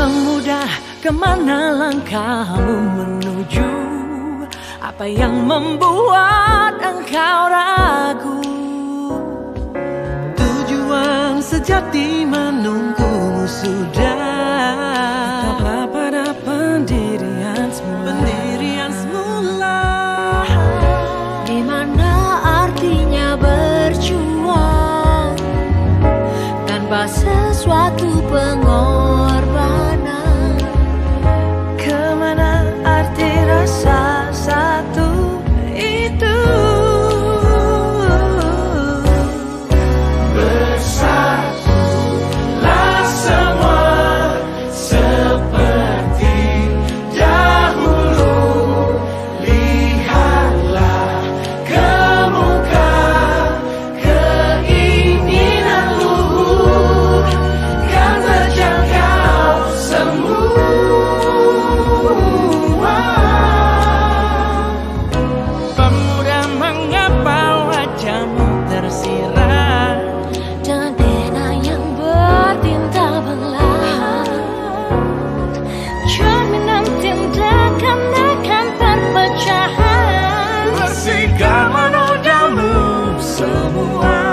Pemuda, kemana langkahmu menuju? Apa yang membuat engkau ragu? Tujuan sejati menunggumu sudah. Tetaplah pada pendirian semula. Di mana artinya berjuang tanpa sesuatu pengorbanan? Kemana arti rasa satu itu? Bersatulah semua seperti dahulu. Lihatlah ke muka keinginan luhur kan terjangkau semua. Pemuda, mengapa wajahmu tersirat Dengan pena yang bertinta belah, cerminan tindakan akan perpecahan. bersikap menodaimu semua.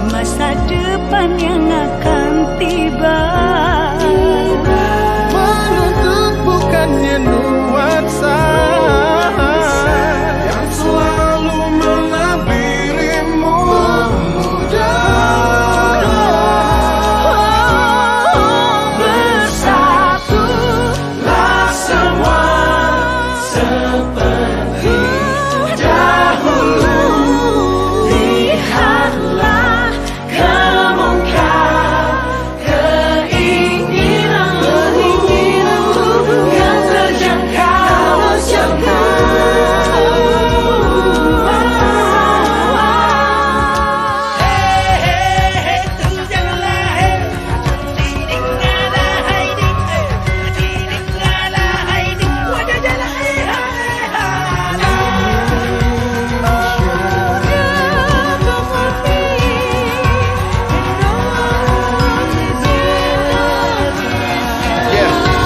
Masa depan yang akan tiba Menuntut bukannya nuansa yang selalu menabirimu muda. Bersatulah semua seperti dahulu. Lihatlah ke muka keinginan luhur kan terjangkau semua.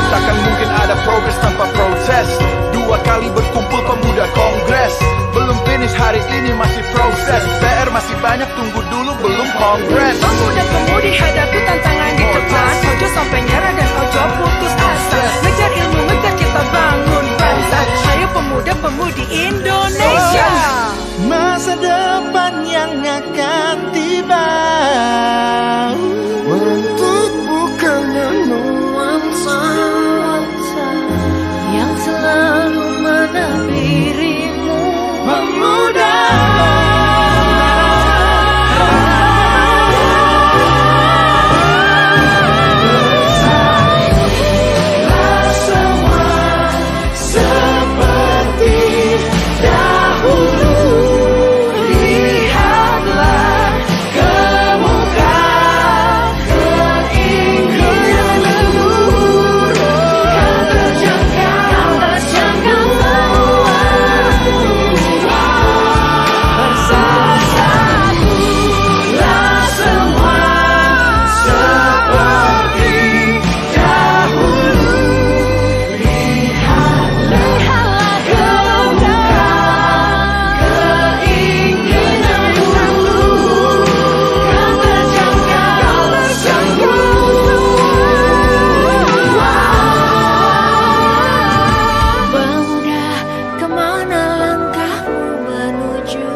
Takkan mungkin ada progres tanpa proses. 2 kali berkumpul pemuda kongres. Belum finish hari ini masih proses. PR masih banyak, tunggu dulu belum kongres. Pemuda-pemudi hadapi tantangan di depan. Ojo sampai nyerah dan ojo putus asa. Ngejar ilmu, ngejar kita bangun bangsa. Ayo pemuda-pemudi Indonesia. Masa depan yang akan tiba untuk bukannya nuansa yang selalu menabirimu. pemuda. Semua seperti dahulu. Lihatlah ke muka keinginan luhur kan terjangkau semua. Bersatulah semua seperti dahulu. Lihatlah ke muka keinginan luhur kan terjangkau semua. Pemuda, kemana langkahmu menuju?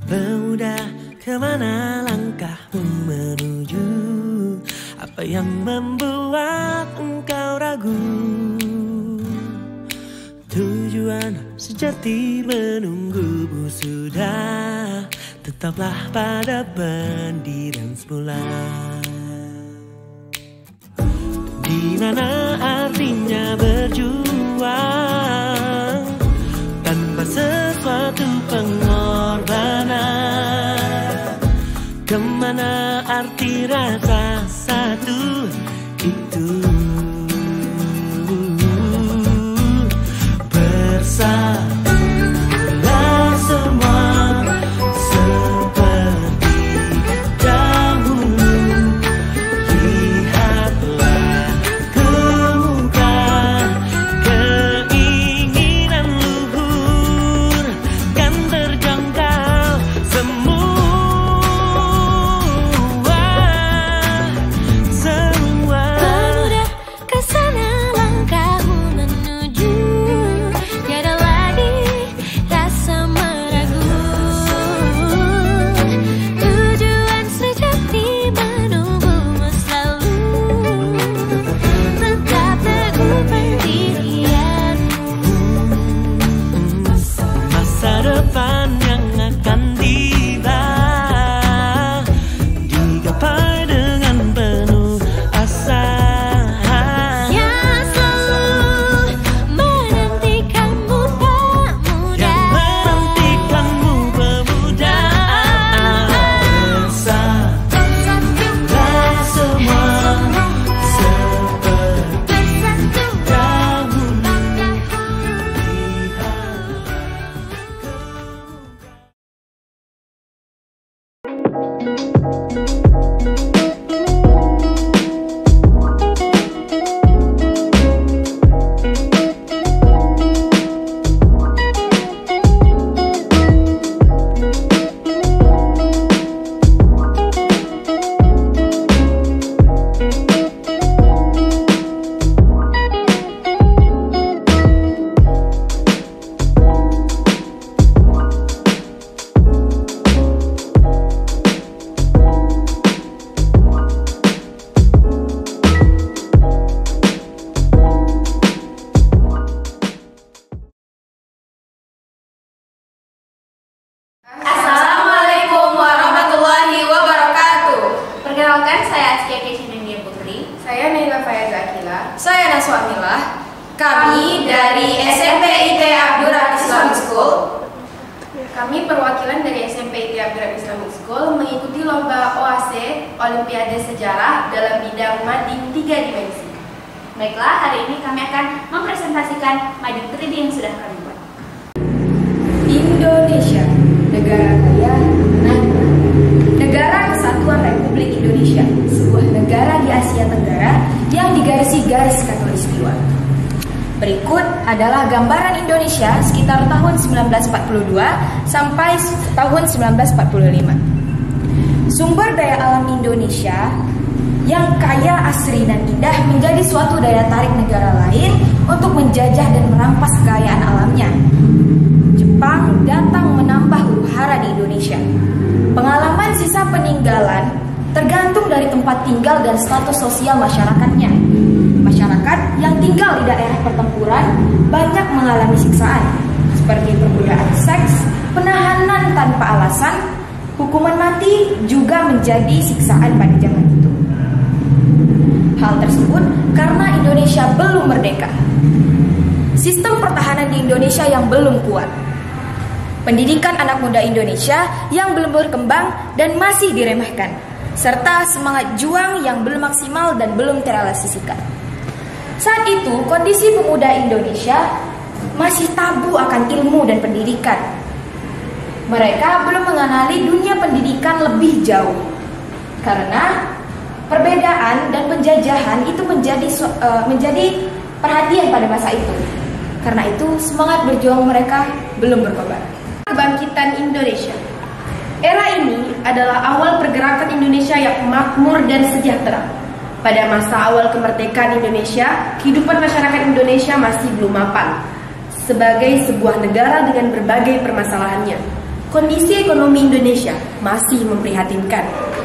Pemuda, kemana langkahmu menuju? Apa yang membuat engkau ragu? Tujuan sejati menunggumu sudah. Tetaplah pada pendirian semula. Di mana artinya berjuang tanpa sesuatu pengorbanan? Kemana arti rasa satu itu. Bersatulah semua seperti dahulu. Lihatlah ke muka, keinginan luhur kan terjangkau semua. Pemuda, kesana langkahmu menuju. Tiada lagi rasa meragu. Tujuan sejati menunggumu selalu. Tetap teguh pendirianmu. Masa depan yang akan tiba digapai dengan penuh asa. Yang selalu menantikanmu pemuda. Yang menantikanmu pemuda. Bersatulah semua seperti dahulu. Assalamualaikum warahmatullahi wabarakatuh. Perkenalkan, saya Azkia Kesinendia Putri. Saya Naila Fayaz Akila. Saya Naswa Milah. Kami dari SMP IT Abdurrahman Islamic School. Kami perwakilan dari SMP IT Abdurrahman Islamic School mengikuti lomba OAC Olimpiade Sejarah dalam bidang mading 3 dimensi. Baiklah, hari ini kami akan mempresentasikan mading 3D yang sudah kami buat. Indonesia, negara kaya, makna. Negara Kesatuan Republik Indonesia, sebuah negara di Asia Tenggara yang digarisi garis khatulistiwa. Berikut adalah gambaran Indonesia sekitar tahun 1942 sampai tahun 1945. Sumber daya alam Indonesia yang kaya, asri, dan indah menjadi suatu daya tarik negara lain untuk menjajah dan merampas kekayaan alamnya. Jepang datang menambah huru-hara di Indonesia. Pengalaman sisa peninggalan tergantung dari tempat tinggal dan status sosial masyarakatnya. Masyarakat yang tinggal di daerah pertempuran banyak mengalami siksaan, seperti perbudakan seks, penahanan tanpa alasan, hukuman mati juga menjadi siksaan pada zaman itu. Hal tersebut karena Indonesia belum merdeka. Sistem pertahanan di Indonesia yang belum kuat. Pendidikan anak muda Indonesia yang belum berkembang dan masih diremehkan, serta semangat juang yang belum maksimal dan belum terrealisasikan. Saat itu, kondisi pemuda Indonesia masih tabu akan ilmu dan pendidikan. Mereka belum mengenali dunia pendidikan lebih jauh, karena perbedaan dan penjajahan itu menjadi perhatian pada masa itu. Karena itu, semangat berjuang mereka belum berkobar. Kebangkitan Indonesia. Era ini adalah awal pergerakan Indonesia yang makmur dan sejahtera. Pada masa awal kemerdekaan Indonesia, kehidupan masyarakat Indonesia masih belum mapan sebagai sebuah negara dengan berbagai permasalahannya. Kondisi ekonomi Indonesia masih memprihatinkan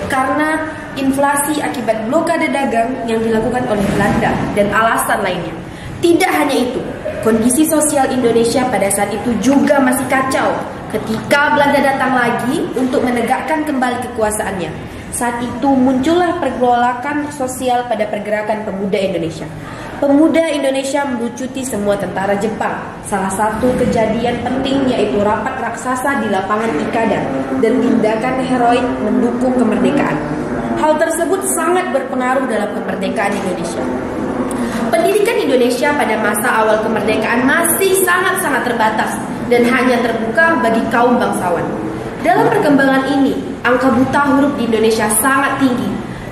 karena inflasi akibat blokade dagang yang dilakukan oleh Belanda dan alasan lainnya. Tidak hanya itu, kondisi sosial Indonesia pada saat itu juga masih kacau ketika Belanda datang lagi untuk menegakkan kembali kekuasaannya. Saat itu muncullah pergolakan sosial pada pergerakan pemuda Indonesia. Pemuda Indonesia melucuti semua tentara Jepang. Salah satu kejadian penting yaitu rapat raksasa di lapangan Ikada dan tindakan heroik mendukung kemerdekaan. hal tersebut sangat berpengaruh dalam kemerdekaan Indonesia. Pendidikan Indonesia pada masa awal kemerdekaan masih sangat-sangat terbatas dan hanya terbuka bagi kaum bangsawan. Dalam perkembangan ini, angka buta huruf di Indonesia sangat tinggi.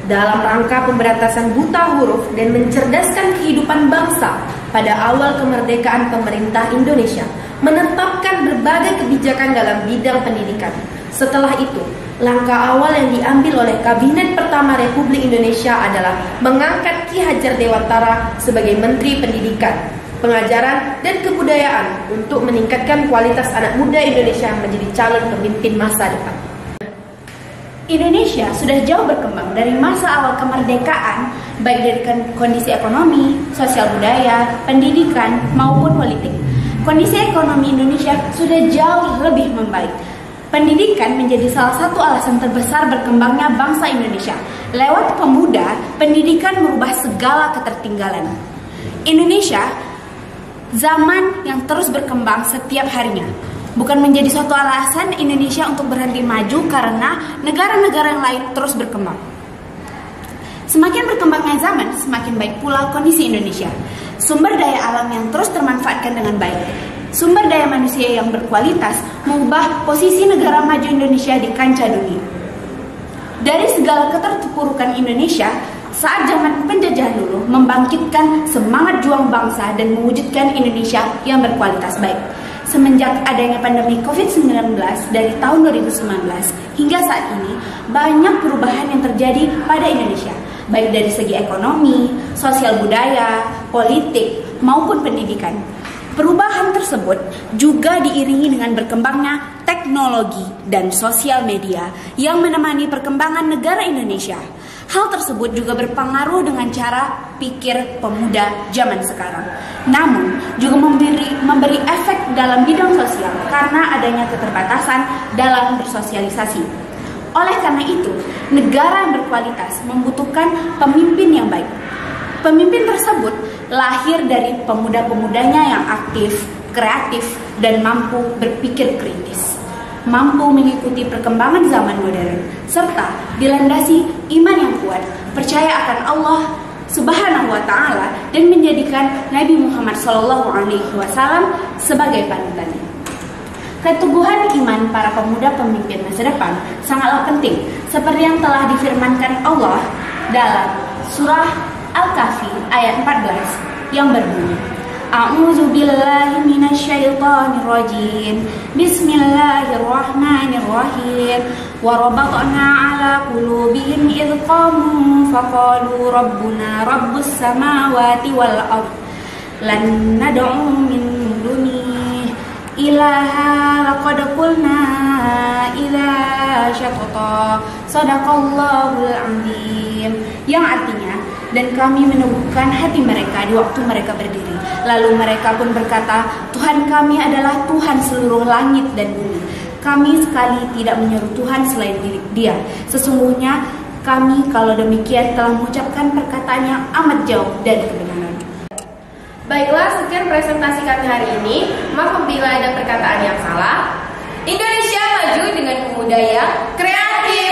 Dalam rangka pemberantasan buta huruf dan mencerdaskan kehidupan bangsa, pada awal kemerdekaan pemerintah Indonesia menetapkan berbagai kebijakan dalam bidang pendidikan. Setelah itu, langkah awal yang diambil oleh Kabinet pertama Republik Indonesia adalah mengangkat Ki Hajar Dewantara sebagai Menteri Pendidikan, Pengajaran, dan Kebudayaan untuk meningkatkan kualitas anak muda Indonesia menjadi calon pemimpin masa depan. Indonesia sudah jauh berkembang dari masa awal kemerdekaan, baik dari kondisi ekonomi, sosial budaya, pendidikan, maupun politik. Kondisi ekonomi Indonesia sudah jauh lebih membaik. Pendidikan menjadi salah satu alasan terbesar berkembangnya bangsa Indonesia. Lewat pemuda, pendidikan merubah segala ketertinggalan. Indonesia, zaman yang terus berkembang setiap harinya. Bukan menjadi suatu alasan Indonesia untuk berhenti maju karena negara-negara yang lain terus berkembang. Semakin berkembangnya zaman, semakin baik pula kondisi Indonesia. Sumber daya alam yang terus termanfaatkan dengan baik. Sumber daya manusia yang berkualitas mengubah posisi negara maju Indonesia di kancah dunia. Dari segala keterpurukan Indonesia, saat zaman penjajahan dulu membangkitkan semangat juang bangsa dan mewujudkan Indonesia yang berkualitas baik. Semenjak adanya pandemi COVID-19 dari tahun 2019 hingga saat ini, banyak perubahan yang terjadi pada Indonesia, baik dari segi ekonomi, sosial budaya, politik, maupun pendidikan. Perubahan tersebut juga diiringi dengan berkembangnya teknologi dan sosial media yang menemani perkembangan negara Indonesia. Hal tersebut juga berpengaruh dengan cara pikir pemuda zaman sekarang. Namun, juga memberi efek dalam bidang sosial karena adanya keterbatasan dalam bersosialisasi. Oleh karena itu, negara yang berkualitas membutuhkan pemimpin yang baik. Pemimpin tersebut lahir dari pemuda-pemudanya yang aktif, kreatif, dan mampu berpikir kritis. Mampu mengikuti perkembangan zaman modern, serta dilandasi iman yang kuat, percaya akan Allah Subhanahu wa Ta'ala, dan menjadikan Nabi Muhammad SAW sebagai panutannya. Keteguhan iman para pemuda pemimpin masa depan sangatlah penting, seperti yang telah difirmankan Allah dalam surah Al-Kahfi ayat 14 yang berbunyi, A'udzu billahi minasyaitonir rajim. Bismillahirrahmanirrahim. Wa rabatna 'ala qulubihim idh qamu faqalu rabbuna rabbus samawati wal ard lan nad'u min dunihi ilaha laqad qulna idza syatata sadaqallahul azim. Yang artinya, dan kami meneguhkan hati mereka di waktu mereka berdiri. Lalu mereka pun berkata, Tuhan kami adalah Tuhan seluruh langit dan bumi. Kami sekali tidak menyeru Tuhan selain Dia. Sesungguhnya kami kalau demikian telah mengucapkan perkataan yang amat jauh dari kebenaran. Baiklah, sekian presentasi kami hari ini. Maaf bila ada perkataan yang salah. Indonesia maju dengan pemuda yang kreatif.